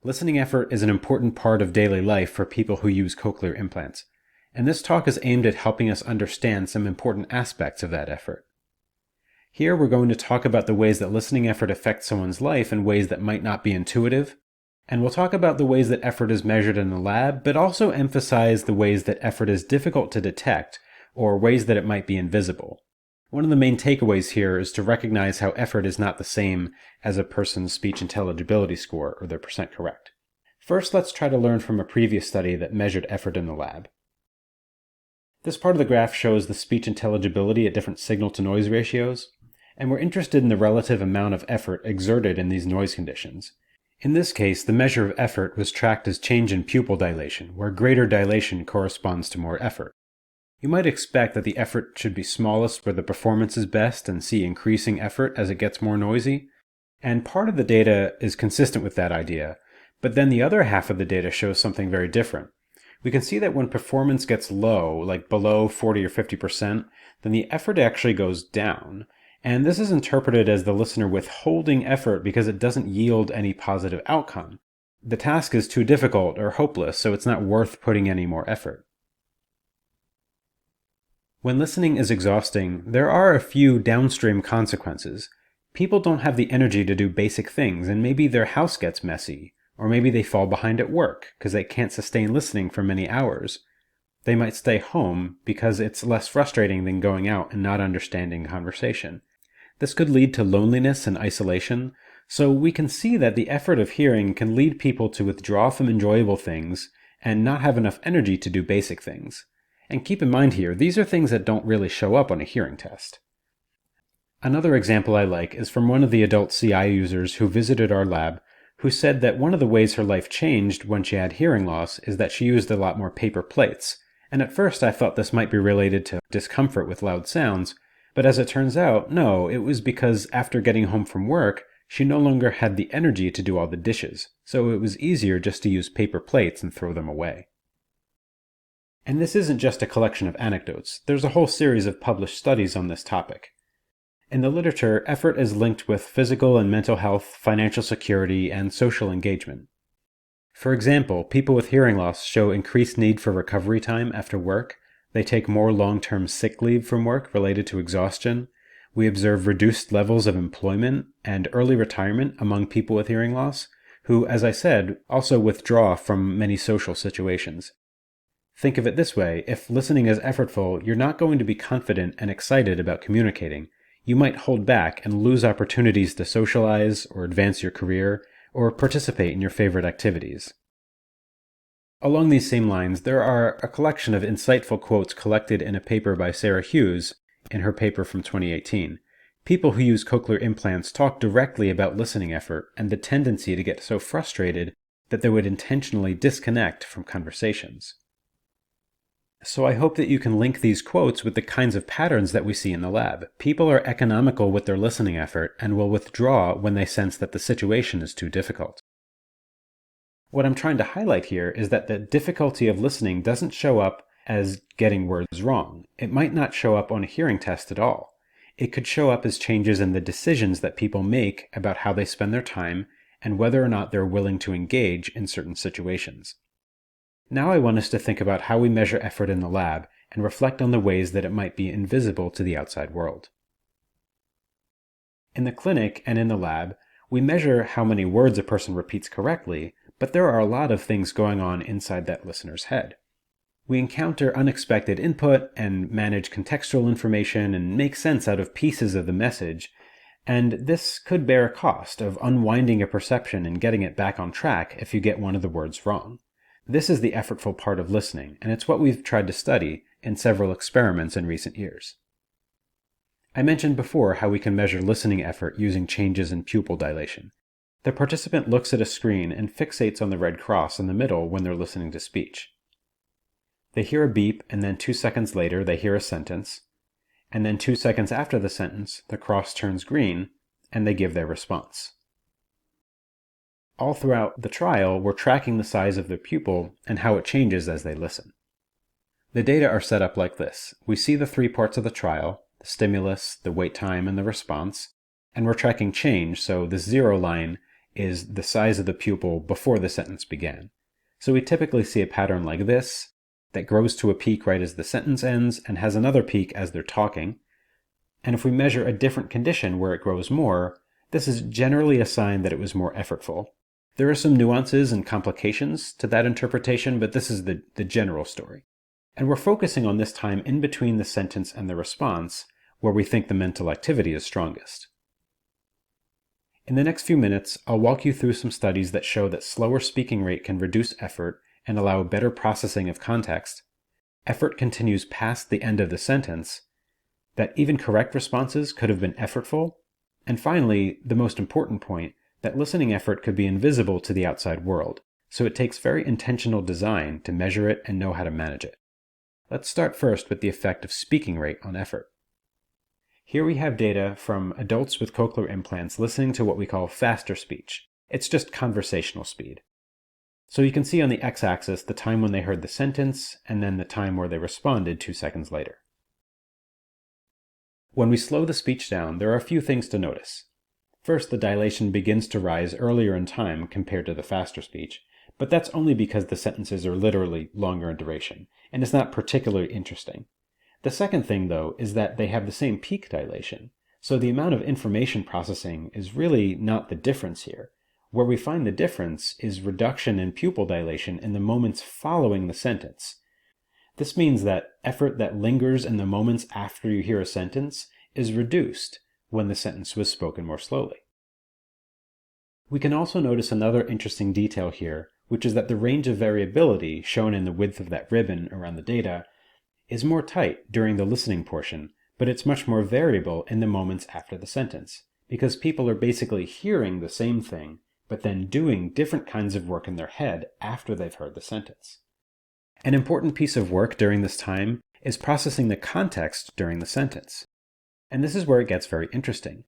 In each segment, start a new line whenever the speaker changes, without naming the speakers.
Listening effort is an important part of daily life for people who use cochlear implants, and this talk is aimed at helping us understand some important aspects of that effort. Here we're going to talk about the ways that listening effort affects someone's life in ways that might not be intuitive, and we'll talk about the ways that effort is measured in the lab, but also emphasize the ways that effort is difficult to detect or ways that it might be invisible. One of the main takeaways here is to recognize how effort is not the same as a person's speech intelligibility score or their percent correct. First, let's try to learn from a previous study that measured effort in the lab. This part of the graph shows the speech intelligibility at different signal-to-noise ratios, and we're interested in the relative amount of effort exerted in these noise conditions. In this case, the measure of effort was tracked as change in pupil dilation, where greater dilation corresponds to more effort. You might expect that the effort should be smallest where the performance is best and see increasing effort as it gets more noisy, and part of the data is consistent with that idea, but then the other half of the data shows something very different. We can see that when performance gets low, like below 40 or 50%, then the effort actually goes down, and this is interpreted as the listener withholding effort because it doesn't yield any positive outcome. The task is too difficult or hopeless, so it's not worth putting any more effort. When listening is exhausting, there are a few downstream consequences. People don't have the energy to do basic things, and maybe their house gets messy, or maybe they fall behind at work because they can't sustain listening for many hours. They might stay home because it's less frustrating than going out and not understanding conversation. This could lead to loneliness and isolation, so we can see that the effort of hearing can lead people to withdraw from enjoyable things and not have enough energy to do basic things. And keep in mind here, these are things that don't really show up on a hearing test. Another example I like is from one of the adult CI users who visited our lab, who said that one of the ways her life changed when she had hearing loss is that she used a lot more paper plates. And at first I thought this might be related to discomfort with loud sounds, but as it turns out, no, it was because after getting home from work, she no longer had the energy to do all the dishes, so it was easier just to use paper plates and throw them away. And this isn't just a collection of anecdotes, there's a whole series of published studies on this topic. In the literature, effort is linked with physical and mental health, financial security, and social engagement. For example, people with hearing loss show increased need for recovery time after work, they take more long-term sick leave from work related to exhaustion, we observe reduced levels of employment and early retirement among people with hearing loss, who, as I said, also withdraw from many social situations. Think of it this way, if listening is effortful, you're not going to be confident and excited about communicating. You might hold back and lose opportunities to socialize or advance your career or participate in your favorite activities. Along these same lines, there are a collection of insightful quotes collected in a paper by Sarah Hughes in her paper from 2018. People who use cochlear implants talk directly about listening effort and the tendency to get so frustrated that they would intentionally disconnect from conversations. So I hope that you can link these quotes with the kinds of patterns that we see in the lab. People are economical with their listening effort and will withdraw when they sense that the situation is too difficult. What I'm trying to highlight here is that the difficulty of listening doesn't show up as getting words wrong. It might not show up on a hearing test at all. It could show up as changes in the decisions that people make about how they spend their time and whether or not they're willing to engage in certain situations. Now I want us to think about how we measure effort in the lab and reflect on the ways that it might be invisible to the outside world. In the clinic and in the lab, we measure how many words a person repeats correctly, but there are a lot of things going on inside that listener's head. We encounter unexpected input and manage contextual information and make sense out of pieces of the message, and this could bear a cost of unwinding a perception and getting it back on track if you get one of the words wrong. This is the effortful part of listening, and it's what we've tried to study in several experiments in recent years. I mentioned before how we can measure listening effort using changes in pupil dilation. The participant looks at a screen and fixates on the red cross in the middle when they're listening to speech. They hear a beep, and then 2 seconds later they hear a sentence, and then 2 seconds after the sentence, the cross turns green, and they give their response. All throughout the trial, we're tracking the size of their pupil and how it changes as they listen. The data are set up like this. We see the 3 parts of the trial, the stimulus, the wait time, and the response, and we're tracking change, so the 0 line is the size of the pupil before the sentence began. So we typically see a pattern like this that grows to a peak right as the sentence ends and has another peak as they're talking. And if we measure a different condition where it grows more, this is generally a sign that it was more effortful. There are some nuances and complications to that interpretation, but this is the general story. And we're focusing on this time in between the sentence and the response, where we think the mental activity is strongest. In the next few minutes, I'll walk you through some studies that show that slower speaking rate can reduce effort and allow better processing of context. Effort continues past the end of the sentence, that even correct responses could have been effortful, and finally, the most important point, that listening effort could be invisible to the outside world, so it takes very intentional design to measure it and know how to manage it. Let's start first with the effect of speaking rate on effort. Here we have data from adults with cochlear implants listening to what we call faster speech. It's just conversational speed. So you can see on the x-axis the time when they heard the sentence, and then the time where they responded 2 seconds later. When we slow the speech down, there are a few things to notice. First, the dilation begins to rise earlier in time compared to the faster speech, but that's only because the sentences are literally longer in duration, and it's not particularly interesting. The second thing, though, is that they have the same peak dilation, so the amount of information processing is really not the difference here. Where we find the difference is reduction in pupil dilation in the moments following the sentence. This means that effort that lingers in the moments after you hear a sentence is reduced when the sentence was spoken more slowly. We can also notice another interesting detail here, which is that the range of variability shown in the width of that ribbon around the data is more tight during the listening portion, but it's much more variable in the moments after the sentence, because people are basically hearing the same thing, but then doing different kinds of work in their head after they've heard the sentence. An important piece of work during this time is processing the context during the sentence. And this is where it gets very interesting.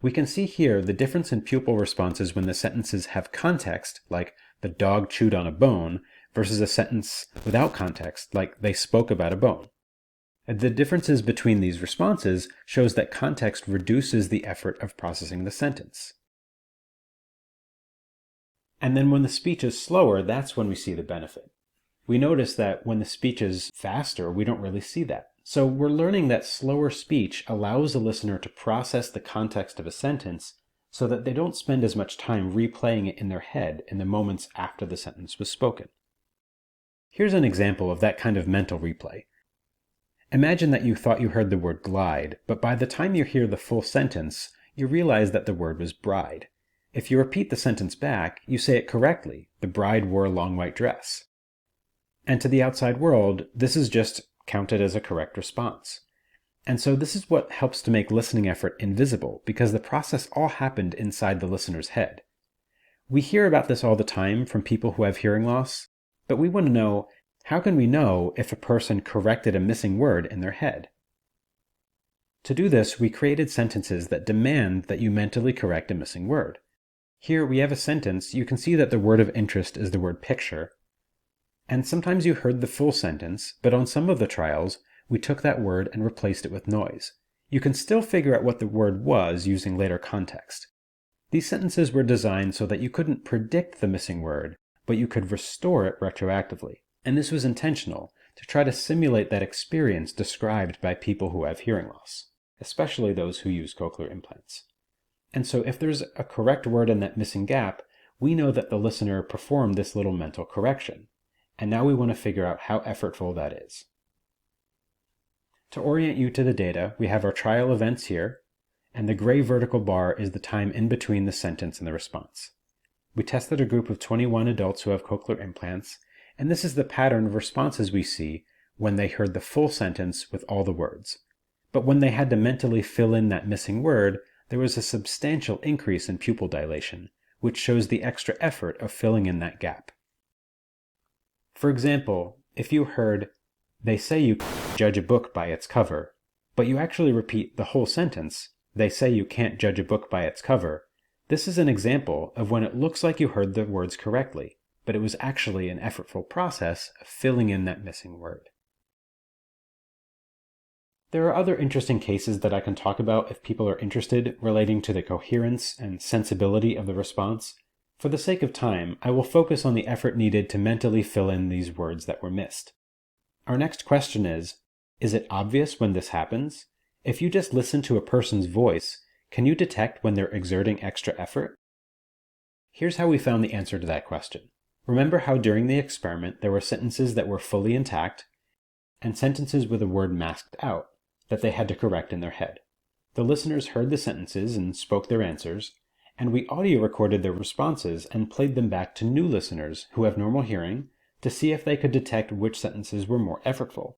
We can see here the difference in pupil responses when the sentences have context, like the dog chewed on a bone, versus a sentence without context, like they spoke about a bone. The differences between these responses shows that context reduces the effort of processing the sentence. And then when the speech is slower, that's when we see the benefit. We notice that when the speech is faster, we don't really see that. So we're learning that slower speech allows a listener to process the context of a sentence so that they don't spend as much time replaying it in their head in the moments after the sentence was spoken. Here's an example of that kind of mental replay. Imagine that you thought you heard the word glide, but by the time you hear the full sentence, you realize that the word was bride. If you repeat the sentence back, you say it correctly. The bride wore a long white dress. And to the outside world, this is just counted as a correct response. And so this is what helps to make listening effort invisible, because the process all happened inside the listener's head. We hear about this all the time from people who have hearing loss, but we want to know, how can we know if a person corrected a missing word in their head? To do this, we created sentences that demand that you mentally correct a missing word. Here we have a sentence. You can see that the word of interest is the word picture. And sometimes you heard the full sentence, but on some of the trials, we took that word and replaced it with noise. You can still figure out what the word was using later context. These sentences were designed so that you couldn't predict the missing word, but you could restore it retroactively. And this was intentional, to try to simulate that experience described by people who have hearing loss, especially those who use cochlear implants. And so if there's a correct word in that missing gap, we know that the listener performed this little mental correction. And now we want to figure out how effortful that is. To orient you to the data, we have our trial events here, and the gray vertical bar is the time in between the sentence and the response. We tested a group of 21 adults who have cochlear implants, and this is the pattern of responses we see when they heard the full sentence with all the words. But when they had to mentally fill in that missing word, there was a substantial increase in pupil dilation, which shows the extra effort of filling in that gap. For example, if you heard, "They say you can't judge a book by its cover," but you actually repeat the whole sentence, "They say you can't judge a book by its cover," this is an example of when it looks like you heard the words correctly, but it was actually an effortful process of filling in that missing word. There are other interesting cases that I can talk about if people are interested relating to the coherence and sensibility of the response. For the sake of time, I will focus on the effort needed to mentally fill in these words that were missed. Our next question is it obvious when this happens? If you just listen to a person's voice, can you detect when they're exerting extra effort? Here's how we found the answer to that question. Remember how during the experiment there were sentences that were fully intact and sentences with a word masked out that they had to correct in their head. The listeners heard the sentences and spoke their answers, and we audio recorded their responses and played them back to new listeners who have normal hearing to see if they could detect which sentences were more effortful.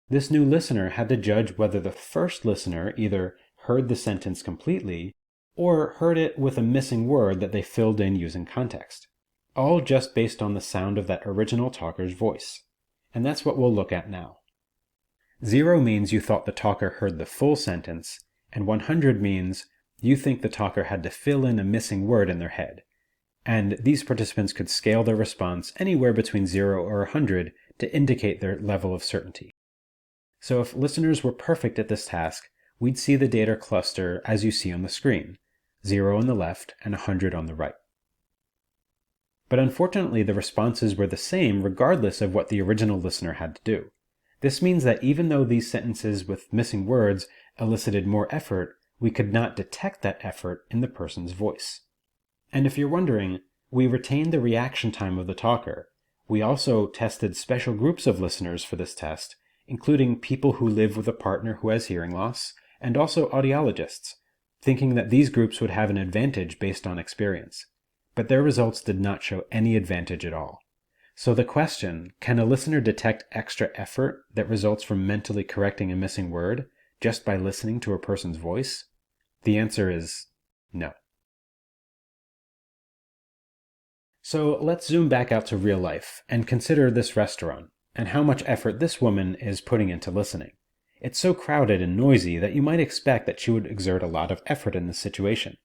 This new listener had to judge whether the first listener either heard the sentence completely or heard it with a missing word that they filled in using context, all just based on the sound of that original talker's voice. And that's what we'll look at now. 0 means you thought the talker heard the full sentence, and 100 means you think the talker had to fill in a missing word in their head. And these participants could scale their response anywhere between 0 or 100 to indicate their level of certainty. So if listeners were perfect at this task, we'd see the data cluster as you see on the screen, 0 on the left and 100 on the right. But unfortunately, the responses were the same regardless of what the original listener had to do. This means that even though these sentences with missing words elicited more effort, we could not detect that effort in the person's voice. And if you're wondering, we retained the reaction time of the talker. We also tested special groups of listeners for this test, including people who live with a partner who has hearing loss, and also audiologists, thinking that these groups would have an advantage based on experience. But their results did not show any advantage at all. So the question, can a listener detect extra effort that results from mentally correcting a missing word just by listening to a person's voice? The answer is no. So let's zoom back out to real life and consider this restaurant and how much effort this woman is putting into listening. It's so crowded and noisy that you might expect that she would exert a lot of effort in this situation.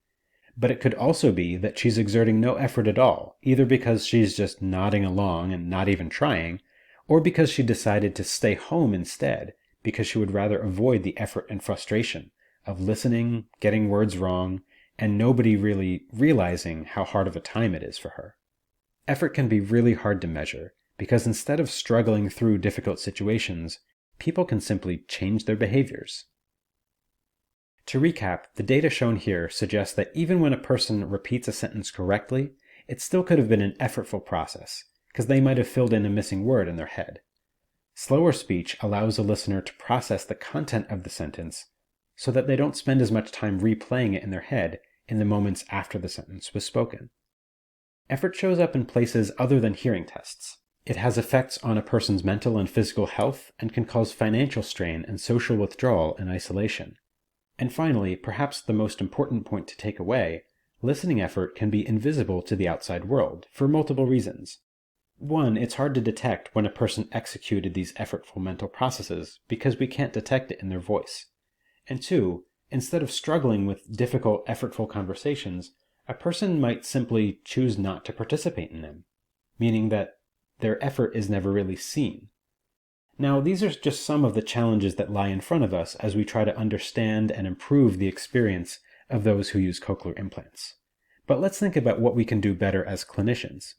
But it could also be that she's exerting no effort at all, either because she's just nodding along and not even trying, or because she decided to stay home instead because she would rather avoid the effort and frustration of listening, getting words wrong, and nobody really realizing how hard of a time it is for her. Effort can be really hard to measure because instead of struggling through difficult situations, people can simply change their behaviors. To recap, the data shown here suggests that even when a person repeats a sentence correctly, it still could have been an effortful process, because they might have filled in a missing word in their head. Slower speech allows a listener to process the content of the sentence so that they don't spend as much time replaying it in their head in the moments after the sentence was spoken. Effort shows up in places other than hearing tests. It has effects on a person's mental and physical health and can cause financial strain and social withdrawal and isolation. And finally, perhaps the most important point to take away, listening effort can be invisible to the outside world for multiple reasons. 1, it's hard to detect when a person executed these effortful mental processes because we can't detect it in their voice. And 2, instead of struggling with difficult, effortful conversations, a person might simply choose not to participate in them, meaning that their effort is never really seen. Now, these are just some of the challenges that lie in front of us as we try to understand and improve the experience of those who use cochlear implants. But let's think about what we can do better as clinicians.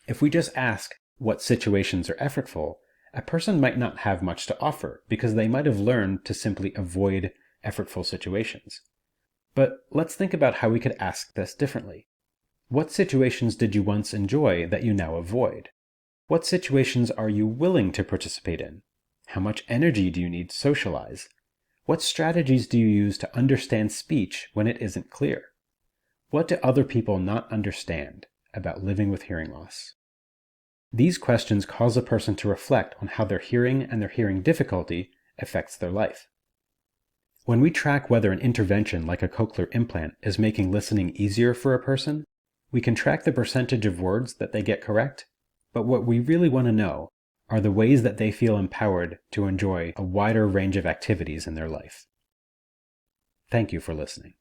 If we just ask what situations are effortful, a person might not have much to offer because they might have learned to simply avoid effortful situations. But let's think about how we could ask this differently. What situations did you once enjoy that you now avoid? What situations are you willing to participate in? How much energy do you need to socialize? What strategies do you use to understand speech when it isn't clear? What do other people not understand about living with hearing loss? These questions cause a person to reflect on how their hearing and their hearing difficulty affects their life. When we track whether an intervention like a cochlear implant is making listening easier for a person, we can track the percentage of words that they get correct, but what we really want to know are the ways that they feel empowered to enjoy a wider range of activities in their life. Thank you for listening.